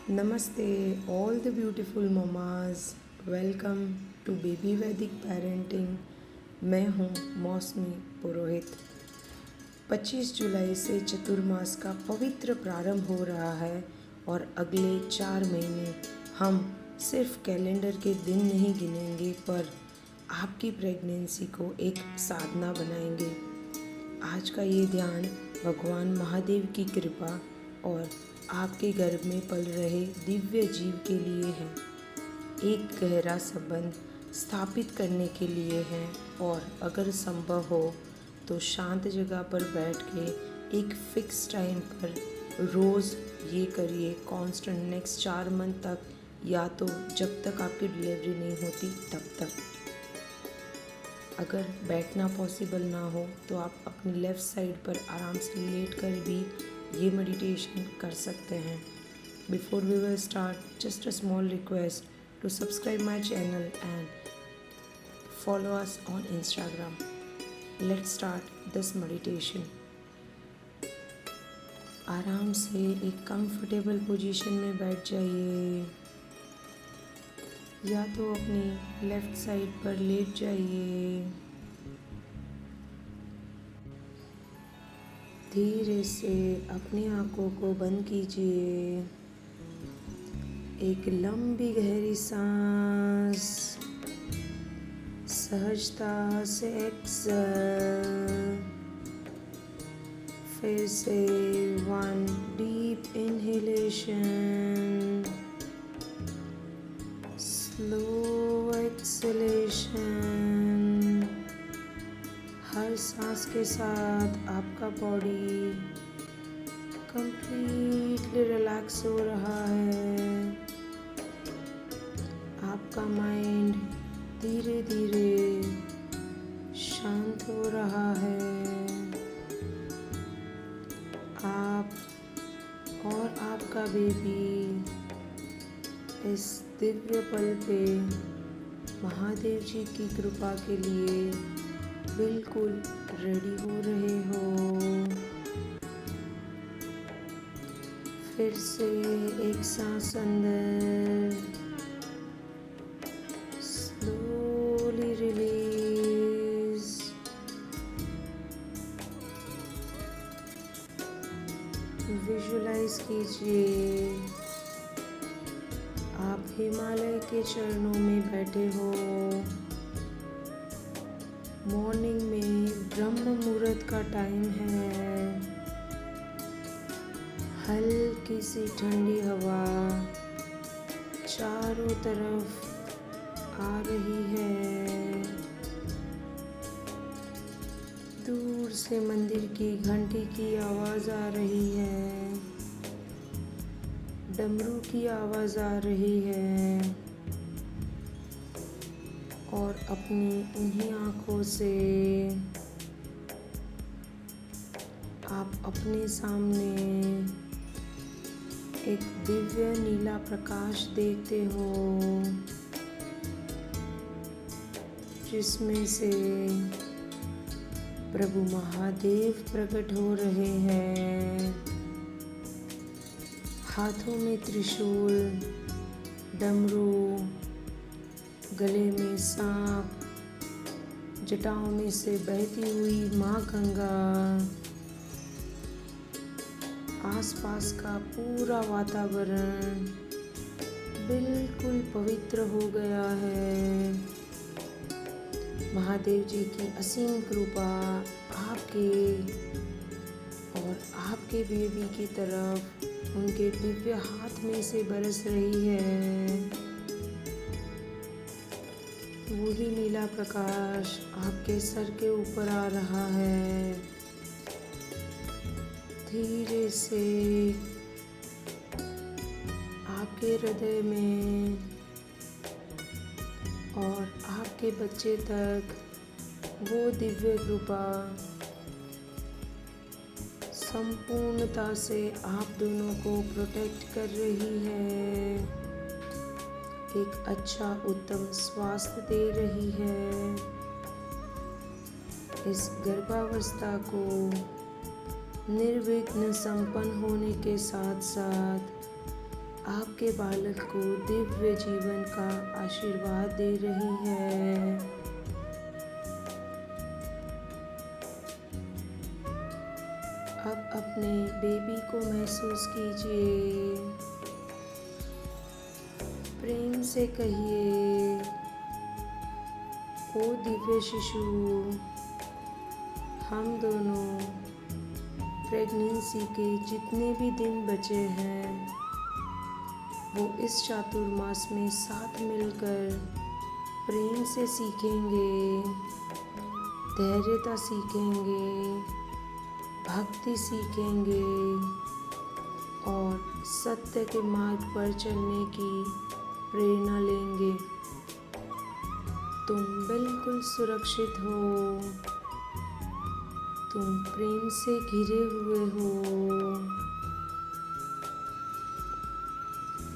Namaste, all the beautiful mamas. Welcome to baby वैदिक parenting. मैं हूँ मौसमी पुरोहित। 25 जुलाई से चतुर्मास का पवित्र प्रारंभ हो रहा है और अगले 4 महीने हम सिर्फ कैलेंडर के दिन नहीं गिनेंगे पर आपकी प्रेगनेंसी को एक साधना बनाएंगे। आज का ये ध्यान भगवान महादेव की कृपा और आपके गर्भ में पल रहे दिव्य जीव के लिए है। एक गहरा संबंध स्थापित करने के लिए है और अगर संभव हो तो शांत जगह पर बैठ के एक फिक्स टाइम पर रोज़ ये करिए कांस्टेंट नेक्स्ट 4 मंथ तक, या तो जब तक आपकी डिलीवरी नहीं होती तब तक। अगर बैठना पॉसिबल ना हो तो आप अपनी लेफ़्ट साइड पर आराम से लेट कर भी ये मेडिटेशन कर सकते हैं। Before we will start, just a small request to subscribe my channel and follow us on Instagram. Let's start this meditation. आराम से एक कंफर्टेबल पोजीशन में बैठ जाइए, या तो अपनी लेफ़्ट साइड पर लेट जाइए। धीरे से अपनी आँखों को बंद कीजिए। एक लंबी गहरी सांस सहजता से एक्सहल। फिर से 1 डीप इनहेलेशन, स्लो एक्सहेलेशन। हर सांस के साथ आपका बॉडी कंप्लीटली रिलैक्स हो रहा है। आपका माइंड धीरे धीरे शांत हो रहा है। आप और आपका बेबी इस दिव्य पल पे महादेव जी की कृपा के लिए बिल्कुल रेडी हो रहे हो। फिर से एक सांस अंदर, स्लोली रिलीज। विजुलाइज कीजिए आप हिमालय के चरणों में बैठे हो। मॉर्निंग में ब्रह्म मुहूर्त का टाइम है। हल्की सी ठंडी हवा चारों तरफ आ रही है। दूर से मंदिर की घंटी की आवाज़ आ रही है, डमरू की आवाज़ आ रही है। और अपनी उन्हीं आँखों से आप अपने सामने एक दिव्य नीला प्रकाश देखते हो, जिसमें से प्रभु महादेव प्रकट हो रहे हैं। हाथों में त्रिशूल, डमरू, गले में सांप, जटाओं में से बहती हुई माँ गंगा। आसपास का पूरा वातावरण बिल्कुल पवित्र हो गया है। महादेव जी की असीम कृपा आपके और आपके बेबी की तरफ उनके दिव्य हाथ में से बरस रही है। वही नीला प्रकाश आपके सर के ऊपर आ रहा है। धीरे से आपके हृदय में और आपके बच्चे तक वो दिव्य कृपा संपूर्णता से आप दोनों को प्रोटेक्ट कर रही है। एक अच्छा उत्तम स्वास्थ्य दे रही है। इस गर्भावस्था को निर्विघ्न संपन्न होने के साथ साथ आपके बालक को दिव्य जीवन का आशीर्वाद दे रही है। अब अपने बेबी को महसूस कीजिए। प्रेम से कहिए, ओ दिव्य शिशु, हम दोनों प्रेगनेंसी के जितने भी दिन बचे हैं वो इस चातुर्मास में साथ मिलकर प्रेम से सीखेंगे, धैर्यता सीखेंगे, भक्ति सीखेंगे और सत्य के मार्ग पर चलने की प्रेरणा लेंगे। तुम बिल्कुल सुरक्षित हो, तुम प्रेम से घिरे हुए हो।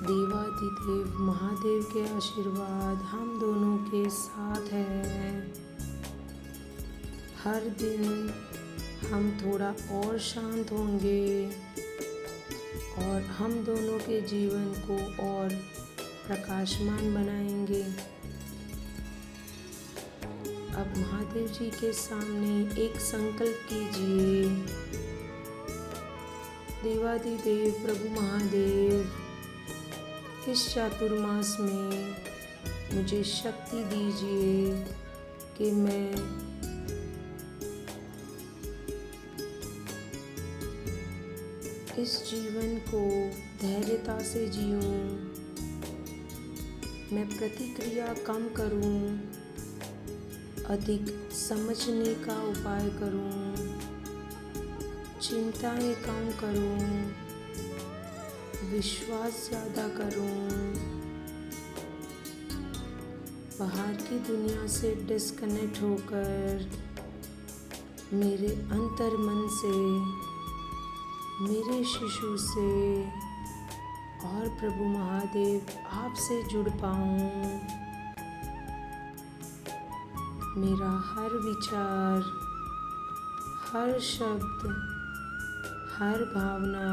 देवाधिदेव महादेव के आशीर्वाद हम दोनों के साथ है। हर दिन हम थोड़ा और शांत होंगे और हम दोनों के जीवन को और प्रकाशमान बनाएंगे। अब महादेव जी के सामने एक संकल्प कीजिए। देवाधिदेव प्रभु महादेव, इस चातुर्मास में मुझे शक्ति दीजिए कि मैं इस जीवन को धैर्यता से जीऊं, मैं प्रतिक्रिया कम करूं, अधिक समझने का उपाय करूं, चिंताएं कम करूं, विश्वास ज़्यादा करूं, बाहर की दुनिया से डिस्कनेक्ट होकर मेरे अंतर मन से, मेरे शिशु से और प्रभु महादेव आपसे जुड़ पाऊं। मेरा हर विचार, हर शब्द, हर भावना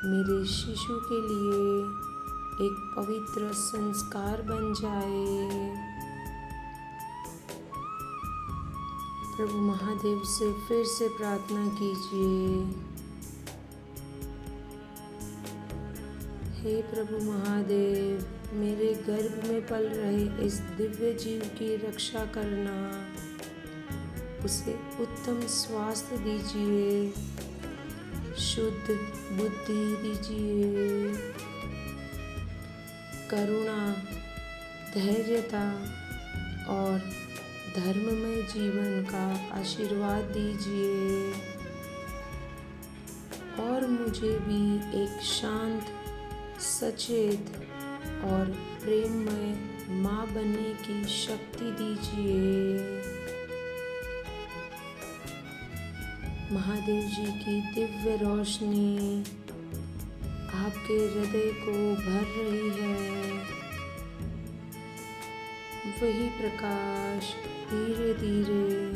मेरे शिशु के लिए एक पवित्र संस्कार बन जाए। प्रभु महादेव से फिर से प्रार्थना कीजिए। हे प्रभु महादेव, मेरे गर्भ में पल रहे इस दिव्य जीव की रक्षा करना, उसे उत्तम स्वास्थ्य दीजिए, शुद्ध बुद्धि दीजिए, करुणा, धैर्यता और धर्ममय जीवन का आशीर्वाद दीजिए और मुझे भी एक शांत, सचेत और प्रेममय माँ बनने की शक्ति दीजिए। महादेव जी की दिव्य रोशनी आपके हृदय को भर रही है। वही प्रकाश धीरे धीरे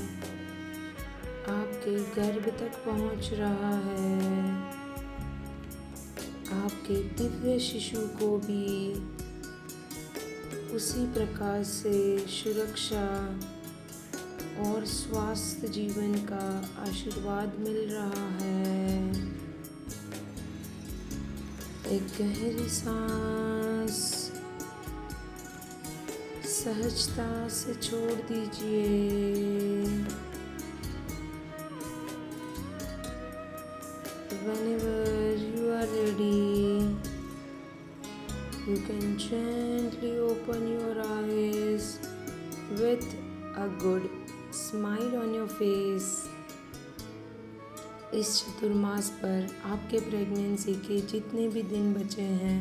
आपके गर्भ तक पहुंच रहा है। आपके दिव्य शिशु को भी उसी प्रकाश से सुरक्षा और स्वास्थ्य जीवन का आशीर्वाद मिल रहा है। एक गहरी सांस सहजता से छोड़ दीजिए। Whenever you are ready, you can gently open your eyes with a good smile on your face. इस चतुर्मास पर आपके प्रेगनेंसी के जितने भी दिन बचे हैं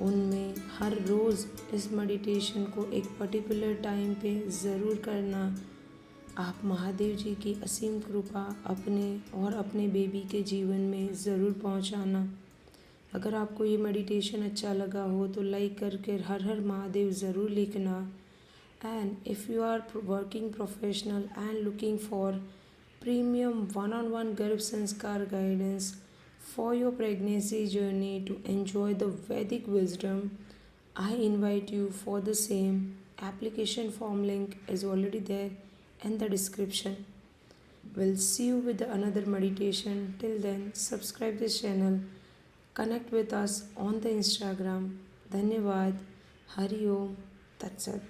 उनमें हर रोज़ इस मेडिटेशन को एक पर्टिकुलर टाइम पे ज़रूर करना। आप महादेव जी की असीम कृपा अपने और अपने बेबी के जीवन में ज़रूर पहुंचाना। अगर आपको ये मेडिटेशन अच्छा लगा हो तो लाइक करके हर हर महादेव ज़रूर लिखना। And if you are working professional and looking for premium one-on-one Garb Sanskar guidance For your pregnancy journey to enjoy the Vedic wisdom, I invite you for the same. Application form link is already there in the description. We'll see you with another meditation. Till then, subscribe this channel. Connect with us on the Instagram. Dhanyavad. Hari Om. Tat Sat.